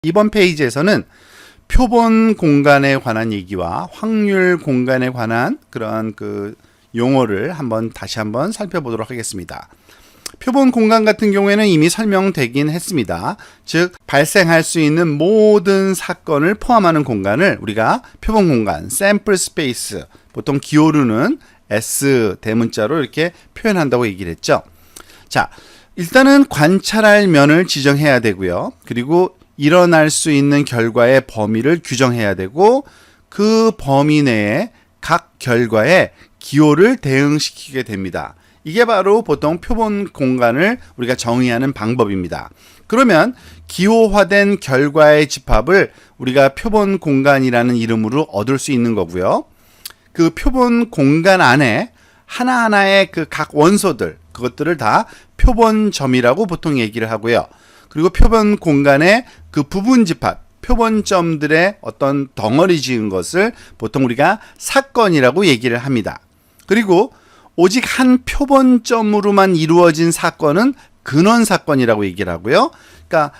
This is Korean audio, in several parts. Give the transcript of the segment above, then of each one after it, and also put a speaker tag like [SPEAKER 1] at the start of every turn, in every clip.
[SPEAKER 1] 이번 페이지에서는 표본 공간에 관한 얘기와 확률 공간에 관한 그런 용어를 다시 한번 살펴보도록 하겠습니다. 표본 공간 같은 경우에는 이미 설명되긴 했습니다. 즉 발생할 수 있는 모든 사건을 포함하는 공간을 우리가 표본 공간, sample space, 보통 기호로는 S 대문자로 이렇게 표현한다고 얘기를 했죠. 자, 일단은 관찰할 면을 지정해야 되고요. 그리고 일어날 수 있는 결과의 범위를 규정해야 되고, 그 범위 내에 각 결과에 기호를 대응시키게 됩니다. 이게 바로 보통 표본 공간을 우리가 정의하는 방법입니다. 그러면 기호화된 결과의 집합을 우리가 표본 공간이라는 이름으로 얻을 수 있는 거고요. 그 표본 공간 안에 하나하나의 그 각 원소들, 그것들을 다 표본점이라고 보통 얘기를 하고요. 그리고 표본 공간의 그 부분 집합, 표본점들의 어떤 덩어리 지은 것을 보통 우리가 사건이라고 얘기를 합니다. 그리고 오직 한 표본점으로만 이루어진 사건은 근원 사건이라고 얘기를 하고요. 그러니까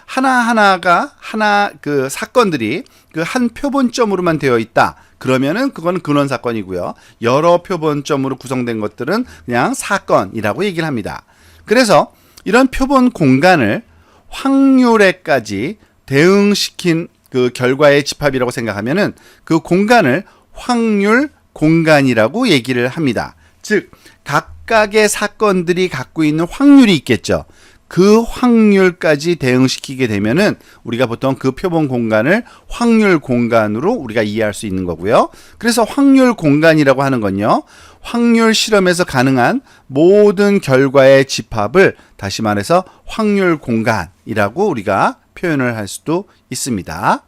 [SPEAKER 1] 그 사건들이 그 한 표본점으로만 되어 있다. 그러면은 그건 근원 사건이고요. 여러 표본점으로 구성된 것들은 그냥 사건이라고 얘기를 합니다. 그래서 이런 표본 공간을 확률에까지 대응시킨 그 결과의 집합이라고 생각하면은 그 공간을 확률 공간이라고 얘기를 합니다. 즉, 각각의 사건들이 갖고 있는 확률이 있겠죠. 그 확률까지 대응시키게 되면은 우리가 보통 그 표본 공간을 확률 공간으로 우리가 이해할 수 있는 거고요. 그래서 확률 공간이라고 하는 건요, 확률 실험에서 가능한 모든 결과의 집합을 다시 말해서 확률 공간이라고 우리가 표현을 할 수도 있습니다.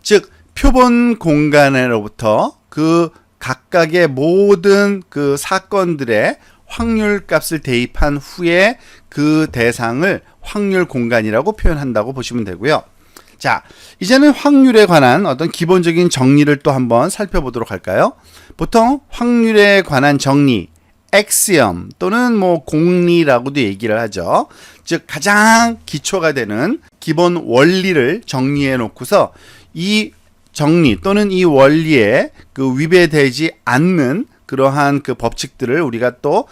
[SPEAKER 1] 즉, 표본 공간으로부터 그 각각의 모든 그 사건들의 확률 값을 대입한 후에 그 대상을 확률 공간이라고 표현한다고 보시면 되고요. 자, 이제는 확률에 관한 어떤 기본적인 정리를 또 한번 살펴보도록 할까요? 보통 확률에 관한 정리, 액시엄 또는 공리라고도 얘기를 하죠. 즉, 가장 기초가 되는 기본 원리를 정리해 놓고서 이 정리 또는 이 원리에 그 위배되지 않는 그러한 그 법칙들을 우리가 또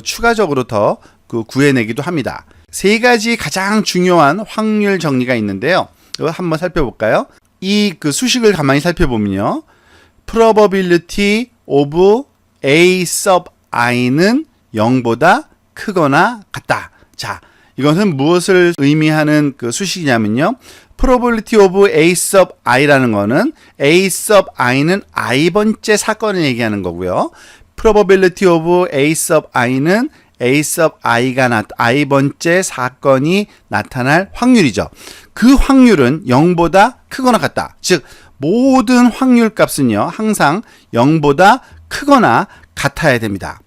[SPEAKER 1] 추가적으로 더 구해내기도 합니다. 세 가지 가장 중요한 확률 정리가 있는데요. 이거 한번 살펴볼까요? 이 수식을 가만히 살펴보면요, probability of A sub i는 0보다 크거나 같다. 자, 이것은 무엇을 의미하는 그 수식이냐면요, probability of A sub i라는 거는 A sub i는 i번째 사건을 얘기하는 거고요. probability of A sub i는 A sub i번째 사건이 나타날 확률이죠. 그 확률은 0보다 크거나 같다. 즉, 모든 확률 값은요, 항상 0보다 크거나 같아야 됩니다.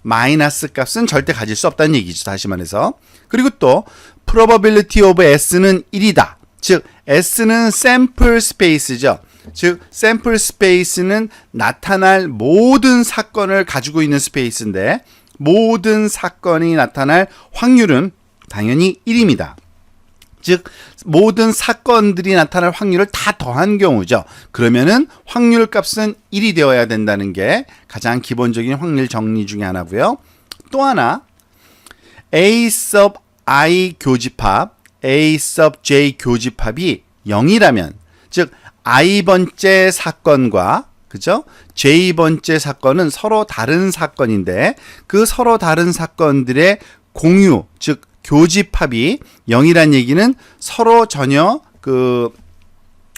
[SPEAKER 1] 마이너스 값은 절대 가질 수 없다는 얘기죠. 다시 말해서. 그리고 또 probability of S는 1이다. 즉, S는 sample space죠. 즉, sample space는 나타날 모든 사건을 가지고 있는 스페이스인데, 모든 사건이 나타날 확률은 당연히 1입니다. 즉, 모든 사건들이 나타날 확률을 다 더한 경우죠. 그러면은 확률 값은 1이 되어야 된다는 게 가장 기본적인 확률 정리 중에 하나고요. 또 하나, A sub i 교집합, A sub j 교집합이 0이라면, 즉 i번째 사건과 그죠? j번째 사건은 서로 다른 사건인데, 그 서로 다른 사건들의 공유, 즉 교집합이 0이란 얘기는 서로 전혀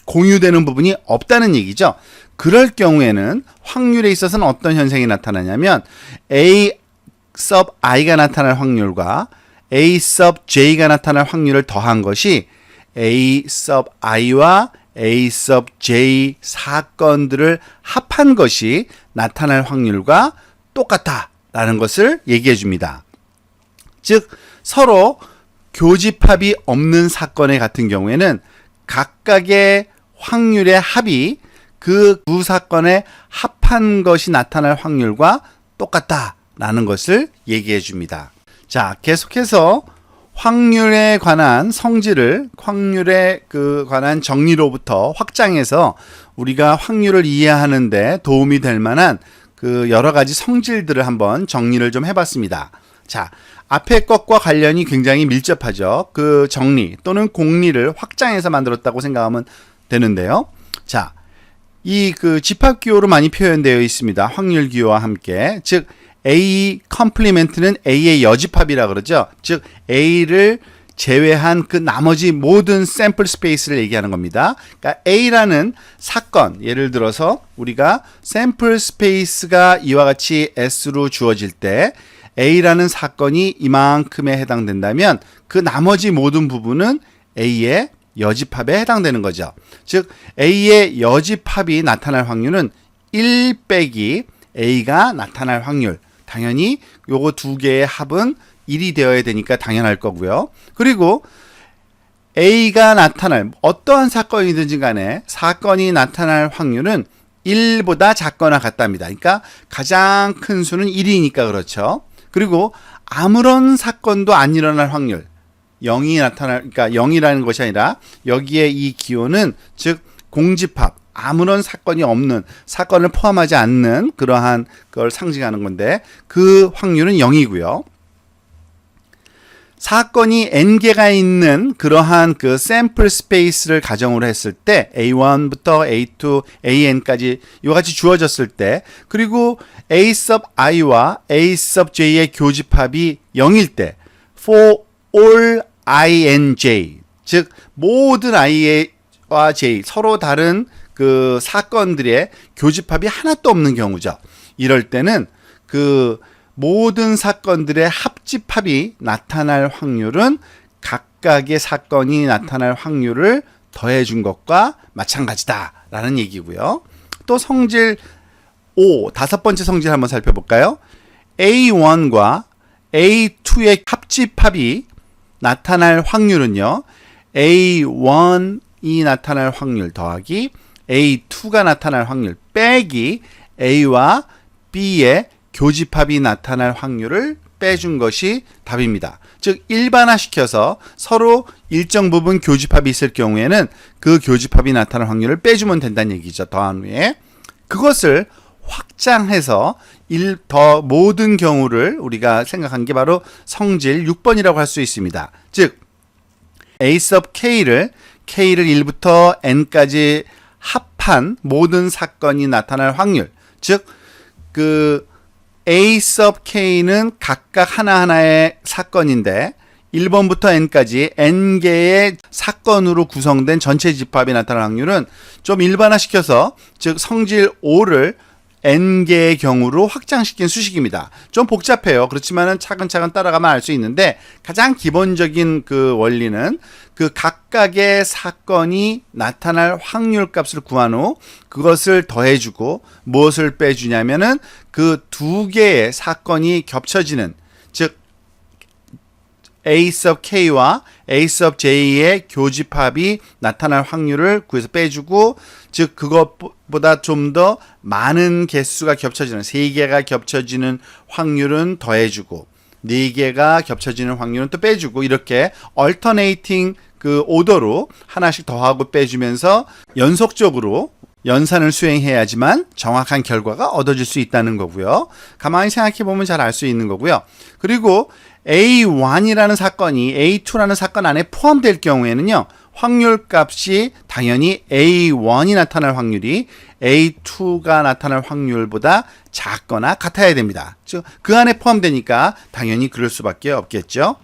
[SPEAKER 1] 공유되는 부분이 없다는 얘기죠. 그럴 경우에는 확률에 있어서는 어떤 현상이 나타나냐면, A sub i가 나타날 확률과 A sub j가 나타날 확률을 더한 것이 A sub i와 A sub j 사건들을 합한 것이 나타날 확률과 똑같다라는 것을 얘기해 줍니다. 즉, 서로 교집합이 없는 사건 같은 경우에는 각각의 확률의 합이 그 두 사건에 합한 것이 나타날 확률과 똑같다라는 것을 얘기해 줍니다. 자, 계속해서 확률에 관한 성질을 확률에 관한 정리로부터 확장해서 우리가 확률을 이해하는데 도움이 될 만한 여러 가지 성질들을 한번 정리를 좀 해봤습니다. 자, 앞에 것과 관련이 굉장히 밀접하죠. 그 정리 또는 공리를 확장해서 만들었다고 생각하면 되는데요. 자, 이 집합기호로 많이 표현되어 있습니다. 확률 기호와 함께. 즉 A 컴플리멘트는 A의 여집합이라 그러죠. 즉 A를 제외한 그 나머지 모든 샘플 스페이스를 얘기하는 겁니다. 그러니까 A라는 사건, 예를 들어서 우리가 샘플 스페이스가 이와 같이 S로 주어질 때 A라는 사건이 이만큼에 해당된다면 그 나머지 모든 부분은 A의 여집합에 해당되는 거죠. 즉 A의 여집합이 나타날 확률은 1 빼기 A가 나타날 확률. 당연히 요거 두 개의 합은 1이 되어야 되니까 당연할 거고요. 그리고 A가 나타날 어떠한 사건이든지 간에 사건이 나타날 확률은 1보다 작거나 같답니다. 그러니까 가장 큰 수는 1이니까 그렇죠. 그리고 아무런 사건도 안 일어날 확률 0이 그러니까 0이라는 것이 아니라 여기에 이 기호는 즉 공집합 아무런 사건이 없는 사건을 포함하지 않는 그러한 걸 상징하는 건데 그 확률은 0이고요. 사건이 n개가 있는 그러한 샘플 스페이스를 가정으로 했을 때 A1부터 A2, AN까지 이와 같이 주어졌을 때 그리고 A sub i와 A sub j의 교집합이 0일 때 for all INJ 즉 모든 i와 j 서로 다른 사건들의 교집합이 하나도 없는 경우죠. 이럴 때는 모든 사건들의 합집합이 나타날 확률은 각각의 사건이 나타날 확률을 더해준 것과 마찬가지다라는 얘기고요. 또 성질 5, 다섯 번째 성질 한번 살펴볼까요? A1과 A2의 합집합이 나타날 확률은요. A1이 나타날 확률 더하기 A2가 나타날 확률 빼기 A와 B의 교집합이 나타날 확률을 빼준 것이 답입니다. 즉 일반화시켜서 서로 일정 부분 교집합이 있을 경우에는 그 교집합이 나타날 확률을 빼주면 된다는 얘기죠. 더한 후에 그것을 확장해서 더 모든 경우를 우리가 생각한 게 바로 성질 6번이라고 할 수 있습니다. 즉 A sub K를 1부터 N까지 합한 모든 사건이 나타날 확률 즉 A sub K는 각각 하나하나의 사건인데 1번부터 N까지 N개의 사건으로 구성된 전체 집합이 나타날 확률은 좀 일반화시켜서 즉 성질 5를 N개의 경우로 확장시킨 수식입니다. 좀 복잡해요. 그렇지만은 차근차근 따라가면 알 수 있는데 가장 기본적인 원리는 각각의 사건이 나타날 확률 값을 구한 후 그것을 더해주고 무엇을 빼주냐면은 두 개의 사건이 겹쳐지는 즉 A sub K와 A sub J의 교집합이 나타날 확률을 구해서 빼주고 즉 그것보다 좀 더 많은 개수가 겹쳐지는 3개가 겹쳐지는 확률은 더해주고 4개가 겹쳐지는 확률은 또 빼주고 이렇게 alternating 오더로 하나씩 더하고 빼주면서 연속적으로 연산을 수행해야지만 정확한 결과가 얻어질 수 있다는 거고요. 가만히 생각해 보면 잘 알 수 있는 거고요. 그리고 A1이라는 사건이 A2라는 사건 안에 포함될 경우에는요. 확률 값이 당연히 A1이 나타날 확률이 A2가 나타날 확률보다 작거나 같아야 됩니다. 즉 그 안에 포함되니까 당연히 그럴 수밖에 없겠죠.